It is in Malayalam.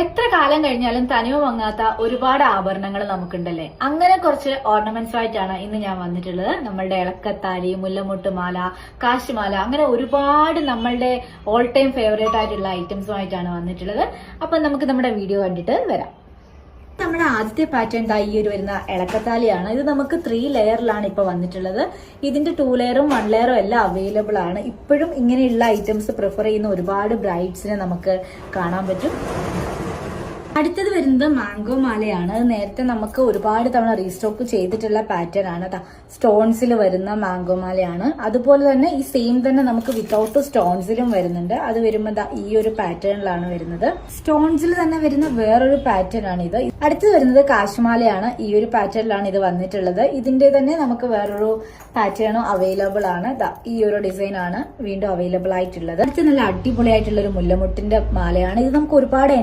എത്ര കാലം കഴിഞ്ഞാലും തനിമ മങ്ങാത്ത ഒരുപാട് ആഭരണങ്ങൾ നമുക്കുണ്ടല്ലേ. അങ്ങനെ കുറച്ച് ഓർണമെന്റ്സ് ആയിട്ടാണ് ഇന്ന് ഞാൻ വന്നിട്ടുള്ളത്. നമ്മളുടെ ഇളക്കത്താലി, മുല്ലമുട്ട് മാല, കാശുമാല, അങ്ങനെ ഒരുപാട് നമ്മളുടെ ഓൾ ടൈം ഫേവറേറ്റ് ആയിട്ടുള്ള ഐറ്റംസുമായിട്ടാണ് വന്നിട്ടുള്ളത്. അപ്പൊ നമുക്ക് നമ്മുടെ വീഡിയോ കണ്ടിട്ട് വരാം. നമ്മുടെ ആദ്യത്തെ പാറ്റേൺ ഈ ഒരു വരുന്ന ഇളക്കത്താലിയാണ്. ഇത് നമുക്ക് 3 ലെയറിലാണ് ഇപ്പൊ വന്നിട്ടുള്ളത്. ഇതിന്റെ 2 ലെയറും 1 ലെയറും എല്ലാം അവൈലബിൾ ആണ്. ഇപ്പോഴും ഇങ്ങനെയുള്ള ഐറ്റംസ് പ്രിഫർ ചെയ്യുന്ന ഒരുപാട് ബ്രൈഡ്സിനെ നമുക്ക് കാണാൻ പറ്റും. അടുത്തത് വരുന്നത് മാംഗോ മാലയാണ്. നേരത്തെ നമുക്ക് ഒരുപാട് തവണ റീസ്റ്റോക്ക് ചെയ്തിട്ടുള്ള പാറ്റേൺ ആണ്. സ്റ്റോൺസിൽ വരുന്ന മാംഗോ മാലയാണ്. അതുപോലെ തന്നെ ഈ സെയിം തന്നെ നമുക്ക് വിത്തൗട്ട് സ്റ്റോൺസിലും വരുന്നുണ്ട്. അത് വരുമ്പോൾ ഈ ഒരു പാറ്റേണിലാണ് വരുന്നത്. സ്റ്റോൺസിൽ തന്നെ വരുന്ന വേറൊരു പാറ്റേൺ ആണ് ഇത്. അടുത്തത് വരുന്നത് കാശുമാലയാണ്. ഈ ഒരു പാറ്റേണിലാണ് ഇത് വന്നിട്ടുള്ളത്. ഇതിന്റെ തന്നെ നമുക്ക് വേറൊരു പാറ്റേണും അവൈലബിൾ ആണ്. ഈ ഒരു ഡിസൈൻ ആണ് വീണ്ടും അവൈലബിൾ ആയിട്ടുള്ളത്. അടുത്ത നല്ല അടിപൊളിയായിട്ടുള്ള ഒരു മുല്ലമുട്ടിന്റെ മാലയാണ്. ഇത് നമുക്ക് ഒരുപാട്